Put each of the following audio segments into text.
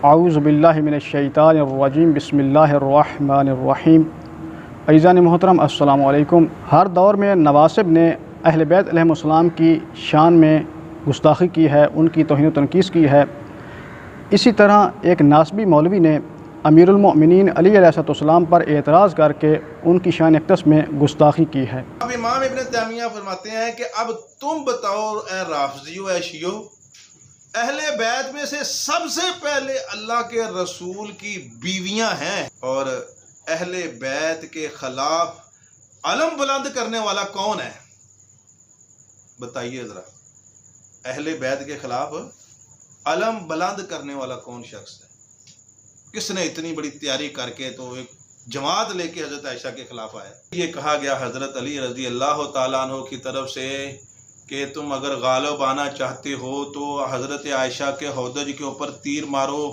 اعوذ باللہ من الشیطان الرجیم بسم اللہ الرحمن الرحیم۔ عزیزان محترم السلام علیکم۔ ہر دور میں نواسب نے اہل بیت علیہم السلام کی شان میں گستاخی کی ہے، ان کی توہین و تنقیص کی ہے۔ اسی طرح ایک ناسبی مولوی نے امیر المؤمنین علی علیہ السلام پر اعتراض کر کے ان کی شان اقدس میں گستاخی کی ہے۔ اب امام ابن تیمیہ فرماتے ہیں کہ اب تم بتاؤ اے رافضیو، اے شیعو، اہل بیت میں سے سب سے پہلے اللہ کے رسول کی بیویاں ہیں، اور اہل بیت کے خلاف علم بلند کرنے والا کون ہے؟ بتائیے ذرا، اہل بیت کے خلاف علم بلند کرنے والا کون شخص ہے؟ کس نے اتنی بڑی تیاری کر کے تو ایک جماعت لے کے حضرت عائشہ کے خلاف آیا؟ یہ کہا گیا حضرت علی رضی اللہ تعالیٰ عنہ کی طرف سے کہ تم اگر غالب آنا چاہتے ہو تو حضرت عائشہ کے ہودج کے اوپر تیر مارو،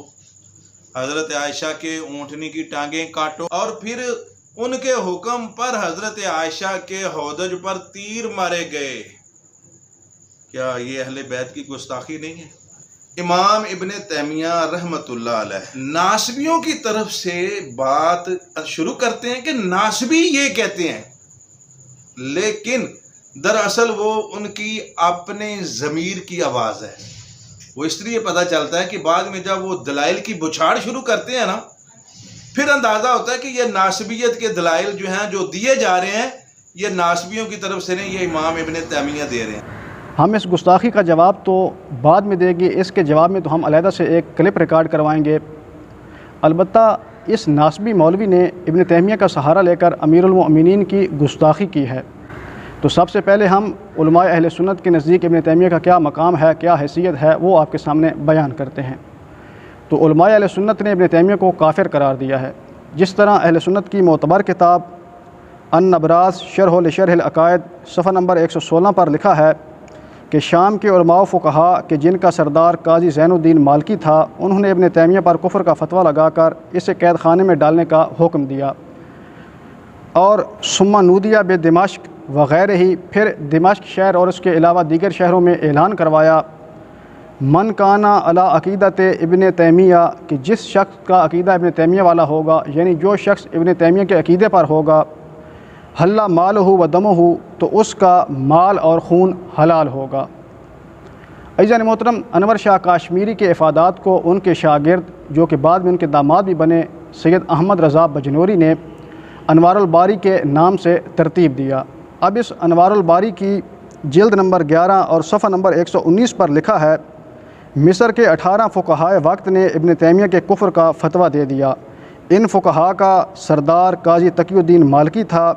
حضرت عائشہ کے اونٹنی کی ٹانگیں کاٹو، اور پھر ان کے حکم پر حضرت عائشہ کے ہودج پر تیر مارے گئے۔ کیا یہ اہل بیت کی گستاخی نہیں ہے؟ امام ابن تیمیہ رحمۃ اللہ علیہ ناسبیوں کی طرف سے بات شروع کرتے ہیں کہ ناسبی یہ کہتے ہیں، لیکن دراصل وہ ان کی اپنے ضمیر کی آواز ہے۔ وہ اس لیے پتہ چلتا ہے کہ بعد میں جب وہ دلائل کی بچھاڑ شروع کرتے ہیں نا، پھر اندازہ ہوتا ہے کہ یہ ناسبیت کے دلائل جو ہیں جو دیے جا رہے ہیں، یہ ناسبیوں کی طرف سے نہیں، یہ امام ابن تیمیہ دے رہے ہیں۔ ہم اس گستاخی کا جواب تو بعد میں دیں گے، اس کے جواب میں تو ہم علیحدہ سے ایک کلپ ریکارڈ کروائیں گے۔ البتہ اس ناسبی مولوی نے ابن تیمیہ کا سہارا لے کر امیر المؤمنین کی گستاخی کی ہے۔ تو سب سے پہلے ہم علماء اہل سنت کے نزدیک ابن تیمیہ کا کیا مقام ہے، کیا حیثیت ہے، وہ آپ کے سامنے بیان کرتے ہیں۔ تو علماء اہل سنت نے ابن تیمیہ کو کافر قرار دیا ہے، جس طرح اہل سنت کی معتبر کتاب النبراس شرح لشرح العقائد صفحہ نمبر 116 پر لکھا ہے کہ شام کے علماء و فقہا کہ جن کا سردار قاضی زین الدین مالکی تھا، انہوں نے ابن تیمیہ پر کفر کا فتویٰ لگا کر اسے قید خانے میں ڈالنے کا حکم دیا، اور ثم نودیہ بے دمشق وغیرہ ہی، پھر دمشق شہر اور اس کے علاوہ دیگر شہروں میں اعلان کروایا، من کانا علی عقیدت ابن تیمیہ، کہ جس شخص کا عقیدہ ابن تیمیہ والا ہوگا، یعنی جو شخص ابن تیمیہ کے عقیدے پر ہوگا، حلّ مالہ و دمہ، تو اس کا مال اور خون حلال ہوگا۔ عزیزان محترم، انور شاہ کاشمیری کے افادات کو ان کے شاگرد جو کہ بعد میں ان کے داماد بھی بنے سید احمد رضا بجنوری نے انوار الباری کے نام سے ترتیب دیا۔ اب اس انوار الباری کی جلد نمبر 11 اور صفحہ نمبر 119 پر لکھا ہے، مصر کے 18 فقہائے وقت نے ابن تیمیہ کے کفر کا فتویٰ دے دیا۔ ان فقہا کا سردار قاضی تقی الدین مالکی تھا،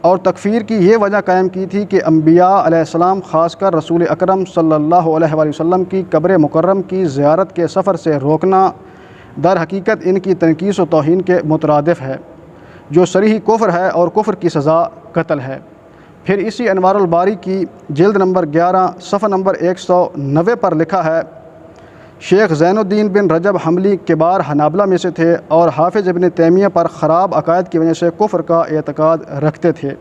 اور تکفیر کی یہ وجہ قائم کی تھی کہ انبیاء علیہ السلام، خاص کر رسول اکرم صلی اللہ علیہ وآلہ وسلم کی قبر مکرم کی زیارت کے سفر سے روکنا در حقیقت ان کی تنقیص و توہین کے مترادف ہے، جو صریح کفر ہے، اور کفر کی سزا قتل ہے۔ پھر اسی انوار الباری کی جلد نمبر 11 صفحہ نمبر 190 پر لکھا ہے، شیخ زین الدین بن رجب حنبلی کبار حنابلہ میں سے تھے، اور حافظ ابن تیمیہ پر خراب عقائد کی وجہ سے کفر کا اعتقاد رکھتے تھے،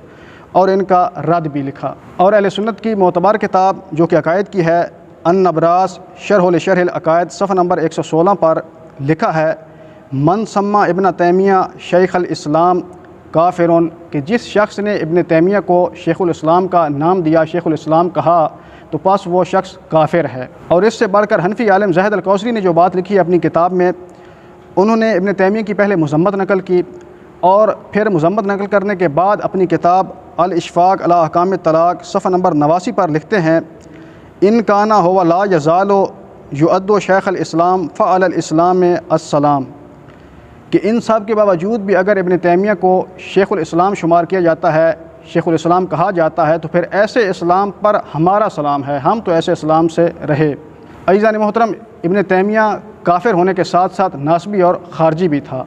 اور ان کا رد بھی لکھا۔ اور اہل سنت کی معتبر کتاب جو کہ عقائد کی ہے، النبراس شرح لشرح العقائد صفحہ نمبر 116 پر لکھا ہے، من سمّا ابن تیمیہ شیخ الاسلام کافرون، کہ جس شخص نے ابن تیمیہ کو شیخ الاسلام کا نام دیا، شیخ الاسلام کہا، تو پس وہ شخص کافر ہے۔ اور اس سے بڑھ کر حنفی عالم زاہد الکوثری نے جو بات لکھی ہے اپنی کتاب میں، انہوں نے ابن تیمیہ کی پہلے مذمت نقل کی، اور پھر مذمت نقل کرنے کے بعد اپنی کتاب الاشفاق علی احکام الطلاق صفحہ نمبر 89 پر لکھتے ہیں، ان کانا ہوا لا یزال یعد شیخ الاسلام فعلی الاسلام السلام، کہ ان سب کے باوجود بھی اگر ابن تیمیہ کو شیخ الاسلام شمار کیا جاتا ہے، شیخ الاسلام کہا جاتا ہے، تو پھر ایسے اسلام پر ہمارا سلام ہے، ہم تو ایسے اسلام سے رہے۔ عزیزان محترم، ابن تیمیہ کافر ہونے کے ساتھ ساتھ ناسبی اور خارجی بھی تھا،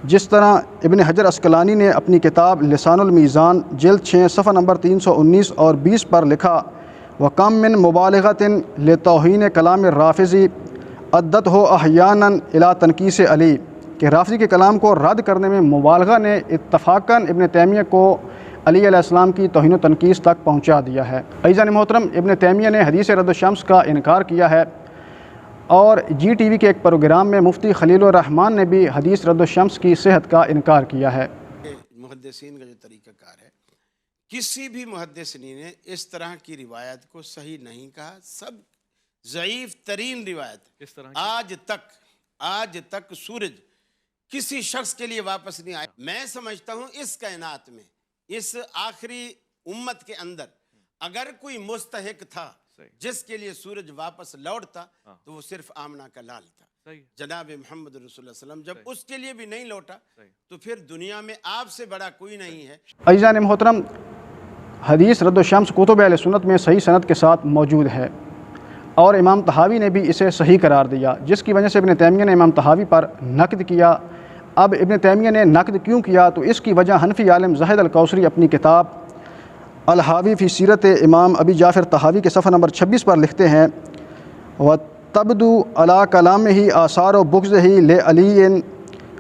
جس طرح ابن حجر عسقلانی نے اپنی کتاب لسان المیزان جلد 6 صفحہ نمبر 319 اور 20 پر لکھا، وَكَمْ مِن مُبَالِغَةٍ لِتَوْہِینِ کلام الرافضی عدتہ احیانا الی تنقیص علی، کہ رافضی کے کلام کو رد کرنے میں مبالغہ نے اتفاقاً ابن تیمیہ کو علی علیہ السلام کی توہین و تنقیص تک پہنچا دیا ہے۔ عزیزان محترم، ابن تیمیہ نے حدیث رد الشمس کا انکار کیا ہے، اور جی ٹی وی کے ایک پروگرام میں مفتی خلیل الرحمان نے بھی حدیث رد الشمس کی صحت کا انکار کیا ہے۔ محدثین کا جو طریقہ کار ہے، کسی بھی محدث نے اس طرح کی روایت کو صحیح نہیں کہا، سب ضعیف ترین روایت۔ کس طرح آج تک سورج کسی شخص کے لیے واپس نہیں آیا۔ میں سمجھتا ہوں اس کائنات میں، اس آخری امت کے اندر اگر کوئی مستحق تھا جس کے لیے سورج واپس لوٹتا تو وہ صرف آمنہ کا لال تھا، جناب محمد رسول اللہ علیہ وسلم۔ جب اس کے لیے بھی نہیں لوٹا تو پھر دنیا میں آپ سے بڑا کوئی نہیں ہے۔ عزیزان محترم، حدیث رد الشمس کتب اہل سنت میں صحیح سند کے ساتھ موجود ہے، اور امام طحاوی نے بھی اسے صحیح قرار دیا، جس کی وجہ سے ابن تیمیہ نے امام طحاوی پر نقد کیا۔ اب ابن تیمیہ نے نقد کیوں کیا؟ تو اس کی وجہ حنفی عالم زاہد الکوثری اپنی کتاب الحاوی فی سیرت امام ابی جعفر طحاوی کے صفحہ نمبر 26 پر لکھتے ہیں، وَتَبْدُو عَلَىٰ كَلَامِهِ آثَارُ بُغْضِهِ لِعَلِيٍّ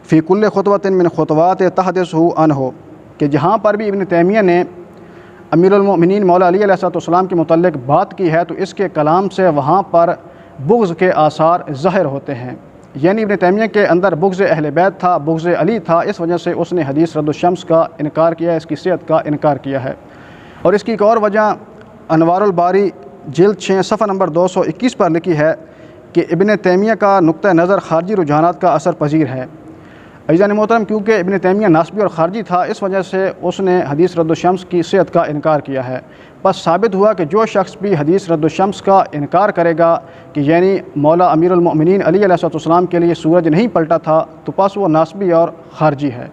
فِي كُلِّ خُطْوَةٍ مِّن خُطْوَاتِ تَحْدِثُهُ عَنْهُ، کہ جہاں پر بھی ابن تیمیہ نے امیر المؤمنین مولا علی علیہ السلام کے متعلق بات کی ہے تو اس کے کلام سے وہاں پر بغض کے آثار ظاہر ہوتے ہیں، یعنی ابن تیمیہ کے اندر بغض اہل بیت تھا، بغض علی تھا، اس وجہ سے اس نے حدیث رد الشمس کا انکار کیا، اس کی صحت کا انکار کیا ہے۔ اور اس کی ایک اور وجہ انوار الباری جلد 6 صفحہ نمبر 221 پر لکھی ہے کہ ابن تیمیہ کا نقطہ نظر خارجی رجحانات کا اثر پذیر ہے۔ عزیزان محترم، کیونکہ ابن تیمیہ ناسبی اور خارجی تھا، اس وجہ سے اس نے حدیث رد الشمس کی صحت کا انکار کیا ہے۔ بس ثابت ہوا کہ جو شخص بھی حدیث رد الشمس کا انکار کرے گا کہ یعنی مولا امیر المؤمنین علی علیہ السلام کے لیے سورج نہیں پلٹا تھا، تو پس وہ ناسبی اور خارجی ہے۔